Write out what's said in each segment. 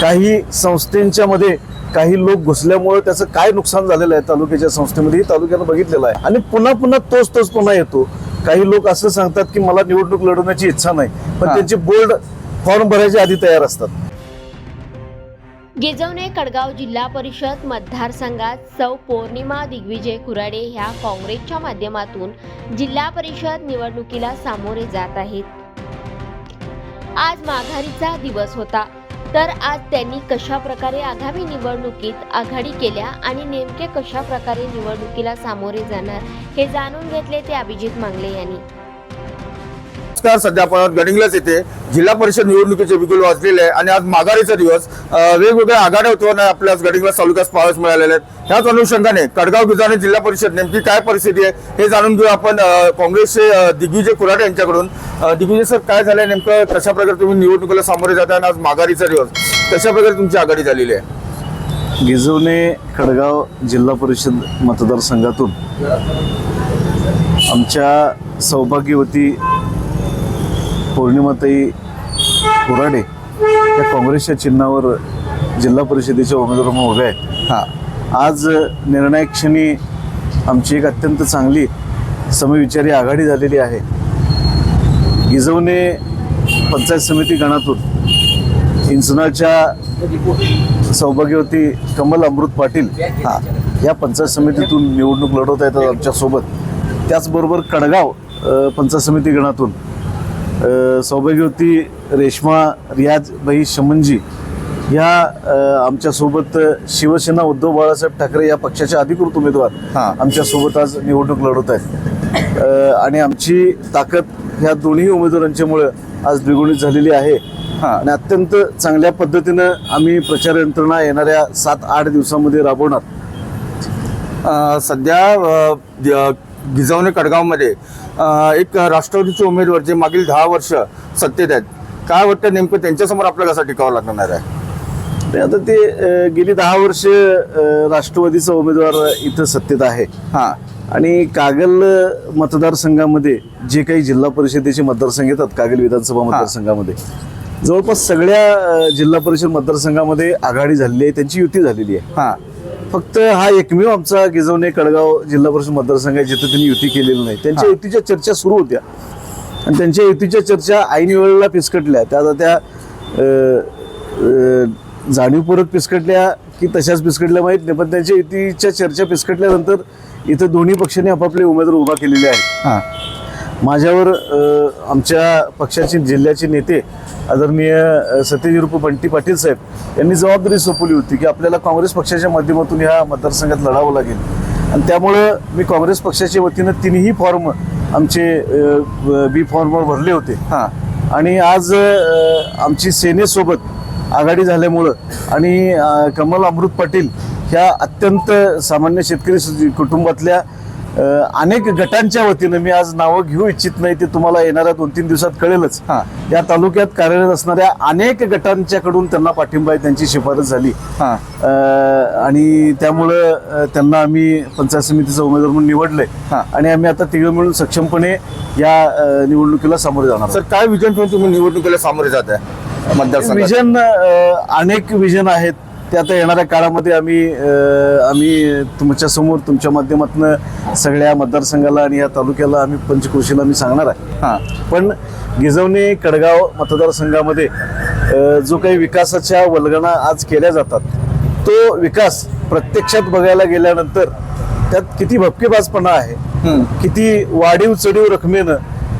काही संस्थांच्या मध्ये काही लोक घुसल्यामुळे त्याचं काय नुकसान झालेलं आहे तालुक्याच्या संस्थेमध्ये तालुक्यानं बघितलेलं आहे आणि पुन्हा पुन्हा तोच पुन्हा येतो। काही लोक असं सांगतात की मला निवडणूक लढवण्याची इच्छा नाही, पण त्यांचे बोर्ड फॉर्म भरायच्या आधी तयार असतात। गिजवणे कडगाव जिल्हा परिषद मतदारसंघात सौ पौर्णिमा दिग्विजय कुराडे ह्या काँग्रेसच्या माध्यमातून जिल्हा परिषद निवडणुकीला सामोरे जात आहेत। आज माघारीचा दिवस होता, तर आज त्यांनी कशा प्रकारे आगामी निवडणुकीत आघाडी केल्या आणि नेमके कशा प्रकारे निवडणुकीला सामोरे जाणार हे जाणून घेतले ते अभिजित मांगले यांनी। सध्या आपण गडिंग्लज येथे जिल्हा परिषद निवडणुकीचे बिगुल वाजलेले आहे आणि आज माघारीचा दिवस वेगवेगळ्या आघाड्या होतो आपल्या गडिंग्लज तालुक्यात पाहायला मिळालेले आहेत। ह्याच अनुषंगाने कडगाव गिजवणे जिल्हा परिषद नेमकी काय परिस्थिती आहे हे जाणून घेऊ आपण काँग्रेसचे दिग्विजय कुराडे यांच्याकडून। दिग्विजय सर, काय झालंय नेमकं, कशा प्रकारे तुम्ही निवडणुकीला सामोरे जाता आणि आज माघारीचा दिवस कशा प्रकारे तुमची आघाडी झालेली आहे? गिजवणे कडगाव जिल्हा परिषद मतदारसंघातून आमच्या सौभाग्यवती पौर्णिमाताई कुराडे या काँग्रेसच्या चिन्हावर जिल्हा परिषदेच्या उमेदवार म्हणून उभे आहेत। आज निर्णायक क्षणी आमची एक अत्यंत चांगली समविचारी आघाडी झालेली आहे। गिजवणे पंचायत समिती गणातून इंचनाच्या सौभाग्यवती कमल अमृत पाटील या पंचायत समितीतून निवडणूक लढवत आहेत आमच्यासोबत। त्याचबरोबर कडगाव पंचायत समिती गणातून सौभाग्यवती रेश्मा रियाजबाई शमनजी ह्या आमच्यासोबत शिवसेना उद्धव बाळासाहेब ठाकरे या पक्षाचे अधिकृत उमेदवार आमच्यासोबत आज निवडणूक लढवत आहेत आणि आमची ताकद ह्या दोन्ही उमेदवारांच्यामुळे आज द्विगुणित झालेली आहे आणि अत्यंत चांगल्या पद्धतीनं आम्ही प्रचार यंत्रणा येणाऱ्या 7-8 दिवसांमध्ये राबवणार। सध्या गिजवणे कडगावमध्ये एक राष्ट्रवादीचे उमेदवार जे मागील 10 वर्ष सत्तेत आहेत, काय वाटतं नेमकं त्यांच्यासमोर आपल्याला कसं टिकावं लागणार आहे? आता ते गेली 10 वर्ष राष्ट्रवादीचा उमेदवार इथं सत्तेत आहे आणि कागल मतदारसंघामध्ये जे काही जिल्हा परिषदेचे मतदारसंघ येतात कागल विधानसभा मतदारसंघामध्ये जवळपास सगळ्या जिल्हा परिषद मतदारसंघामध्ये आघाडी झालेली आहे, त्यांची युती झालेली आहे। फक्त हा एकमेव आमचा गिजवणे कडगाव जिल्हा परिषद मतदारसंघ आहे जिथे त्यांनी युती केलेली नाही। त्यांच्या युतीच्या चर्चा सुरू होत्या आणि त्यांच्या युतीच्या चर्चा ऐन वेळेला पिसकटल्या। त्या जाणीवपूर्वक पिसकटल्या की तशाच पिसकटल्या माहीत नाही, पण त्यांच्या युतीच्या चर्चा पिसकटल्यानंतर इथं दोन्ही पक्षांनी आपापले उमेदवार उभा केलेले आहेत। माझ्यावर आमच्या पक्षाचे जिल्ह्याचे नेते आदरणीय सत्यजित बंटी पाटील साहेब यांनी जबाबदारी सोपवली होती की आपल्याला काँग्रेस पक्षाच्या माध्यमातून ह्या मतदारसंघात लढावं लागेल आणि त्यामुळं मी काँग्रेस पक्षाच्या वतीनं तिन्ही फॉर्म आमचे बी फॉर्मवर भरले होते आणि आज आमची सेनेसोबत आघाडी झाल्यामुळं आणि कमल अमृत पाटील ह्या अत्यंत सामान्य शेतकरी कुटुंबातल्या अनेक गटांच्या वतीनं मी आज नावं घेऊ इच्छित नाही, ते तुम्हाला येणाऱ्या 2-3 दिवसात कळेलच। या तालुक्यात कार्यरत असणाऱ्या अनेक गटांच्याकडून त्यांना पाठिंबा आहे, त्यांची शिफारस झाली आणि त्यामुळं त्यांना आम्ही पंचायत समितीचा उमेदवार म्हणून निवडलंय आणि आम्ही आता तिघं मिळून सक्षमपणे या निवडणुकीला सामोरे जाणार। सर, काय विजन ठेवून तुम्ही निवडणुकीला सामोरे जात आहे मतदारसंघात? विजन अनेक विजन आहेत, ते आता येणाऱ्या काळामध्ये आम्ही तुमच्या समोर तुमच्या माध्यमातून सगळ्या मतदारसंघाला आणि या तालुक्याला आम्ही पंचक्रोशीला आम्ही सांगणार आहे। पण गिजवणे कडगाव मतदारसंघामध्ये जो काही विकासाच्या वल्गना आज केल्या जातात तो विकास प्रत्यक्षात बघायला गेल्यानंतर त्यात किती भपकेबाजपणा आहे, किती वाढीव चढीव रकमेनं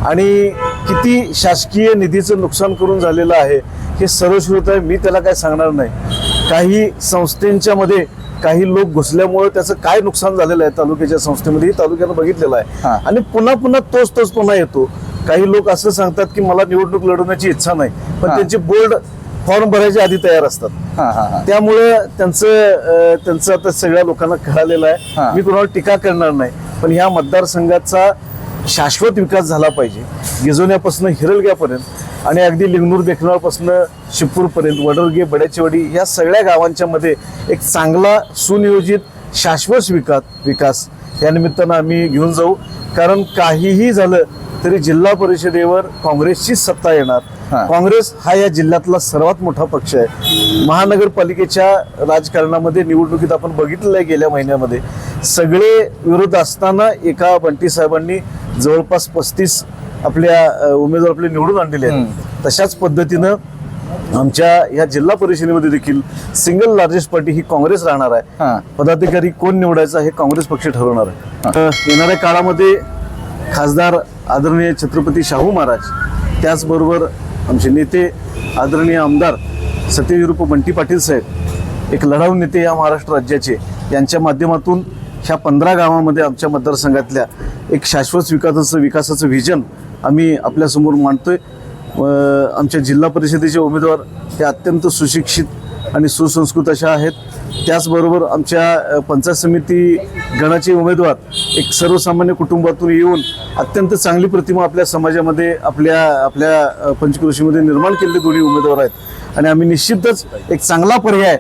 आणि किती शासकीय निधीचं नुकसान करून झालेलं आहे हे सर्वश्रुत आहे। मी त्याला काय सांगणार नाही। काही संस्थांच्या मध्ये काही लोक घुसल्यामुळे त्याचं काय नुकसान झालेलं आहे तालुक्याच्या संस्थेमध्ये तालुक्यानं बघितलेलं आहे आणि पुन्हा पुन्हा तोच पुन्हा येतो। काही लोक असं सांगतात की मला निवडणूक लढवण्याची इच्छा नाही, पण त्यांचे बोर्ड फॉर्म भरायच्या आधी तयार असतात। त्यामुळे त्यांचं आता सगळ्या लोकांना कळालेलं आहे। मी कोणावर टीका करणार नाही, पण ह्या मतदारसंघाचा शाश्वत विकास झाला पाहिजे। गिजवण्यापासून हिरलग्यापर्यंत आणि अगदी लिंगनूर देखनाळपासून शिपूरपर्यंत वडरगे बड्याचेवाडी या सगळ्या गावांच्या मध्ये एक चांगला सुनियोजित शाश्वत विकास या निमित्तानं आम्ही घेऊन जाऊ। कारण काहीही झालं तरी जिल्हा परिषदेवर काँग्रेसचीच सत्ता येणार. हा. काँग्रेस हा या जिल्ह्यातला सर्वात मोठा पक्ष आहे. महानगरपालिकेच्या राजकारणामध्ये निवडणुकीत आपण बघितलेलं आहे गेल्या महिन्यामध्ये सगळे विरोध असताना एका बंटी साहेबांनी जवळपास 35 आपल्या उमेदवार आपले निवडून आणलेले आहेत. तशाच पद्धतीनं आमच्या या जिल्हा परिषदेमध्ये देखील सिंगल लार्जेस्ट पार्टी ही काँग्रेस राहणार हा. आहे. पदाधिकारी कोण निवडायचा हे काँग्रेस पक्ष ठरवणार आहे. येणाऱ्या काळामध्ये खासदार आदरणीय छत्रपती शाहू महाराज, त्याचबरोबर आमचे नेते आदरणीय आमदार सत्यविरूप बंटी पाटील साहेब, एक लढाऊ नेते या महाराष्ट्र राज्याचे, यांच्या माध्यमातून ह्या 15 गावामध्ये आमच्या मतदारसंघातल्या एक शाश्वत विकासाचं व्हिजन आम्ही आपल्यासमोर मांडतोय. आमच्या जिल्हा परिषदेचे उमेदवार हे अत्यंत सुशिक्षित आणि सुसंस्कृत अशा आहेत. त्याचबरोबर आमच्या पंचायत समिती गणाचे उमेदवार एक सर्वसामान्य कुटुंबातून येऊन अत्यंत चांगली प्रतिमा आपल्या समाजामध्ये आपल्या पंचक्रोशीमध्ये निर्माण केलेले दोन्ही उमेदवार आहेत. आणि आम्ही निश्चितच एक चांगला पर्याय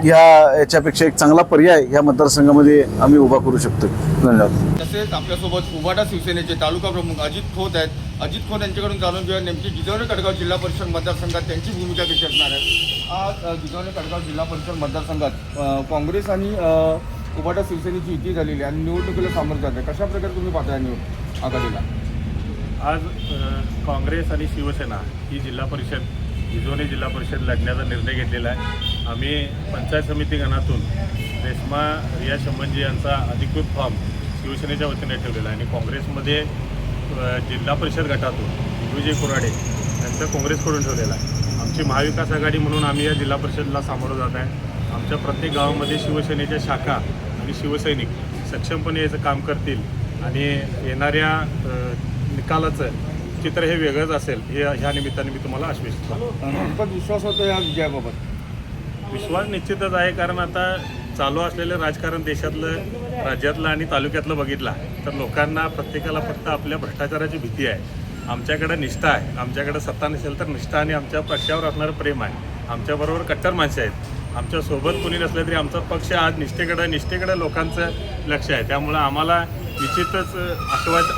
याच्यापेक्षा एक चांगला पर्याय ह्या मतदारसंघामध्ये आम्ही उभा करू शकतो. धन्यवाद. तसेच आपल्यासोबत उबाटा शिवसेनेचे तालुका प्रमुख अजित खोत आहेत. अजित खोत यांच्याकडून जाणून घेऊया नेमकी गिजवणे कडगाव जिल्हा परिषद मतदारसंघात त्यांची भूमिका कशी असणार आहे. आज गिजवणे कडगाव जिल्हा परिषद मतदारसंघात काँग्रेस आणि उबाटा शिवसेनेची युती झालेली आहे आणि निवडणुकीला सामोरं जात आहे. कशा प्रकारे तुम्ही पाहताय निवड आघाडीला? आज काँग्रेस आणि शिवसेना ही जिल्हा परिषद गिजवणे जिल्हा परिषद लढण्याचा निर्णय घेतलेला आहे. आम्ही पंचायत समिती गणातून रेश्मा रिया शंभंजी यांचा अधिकृत फॉर्म शिवसेनेच्या वतीने ठेवलेला आहे आणि काँग्रेसमध्ये जिल्हा परिषद गटातून दिग्विजय कुराडे यांचा काँग्रेसकडून ठेवलेला आहे. आमची महाविकास आघाडी म्हणून आम्ही या जिल्हा परिषदला सामोरं जात आहे. आमच्या प्रत्येक गावामध्ये शिवसेनेच्या शाखा आणि शिवसैनिक सक्षमपणे याचं काम करतील आणि येणाऱ्या निकालाचं चित्र हे वेगळंच असेल हे ह्या निमित्ताने मी तुम्हाला आश्वस्त करतो. कितपत विश्वास होतो या विजयाबाबत? विश्वास निश्चितच आहे, कारण आता चालू असलेलं राजकारण देशातलं, राज्यातलं आणि तालुक्यातलं बघितला तर लोकांना प्रत्येकाला फक्त आपल्या भ्रष्टाचाराची भीती आहे. आमच्याकडे निष्ठा आहे, आमच्याकडे सत्ता नसेल तर निष्ठा आणि आमच्या पक्षावर असणारं प्रेम आहे. आमच्याबरोबर कट्टर माणसं आहेत. आमच्यासोबत कोणी नसलं तरी आमचा पक्ष आज निष्ठेकडे लोकांचं लक्ष आहे. त्यामुळं आम्हाला निश्चितच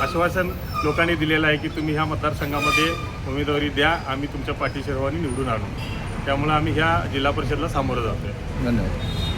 आश्वासन लोकांनी दिलेलं आहे की तुम्ही ह्या मतदारसंघामध्ये उमेदवारी द्या, आम्ही तुमच्या पाठीशी सर्वांनी निवडून आणू. त्यामुळे आम्ही ह्या जिल्हा परिषदला सामोरं जातोय. धन्यवाद.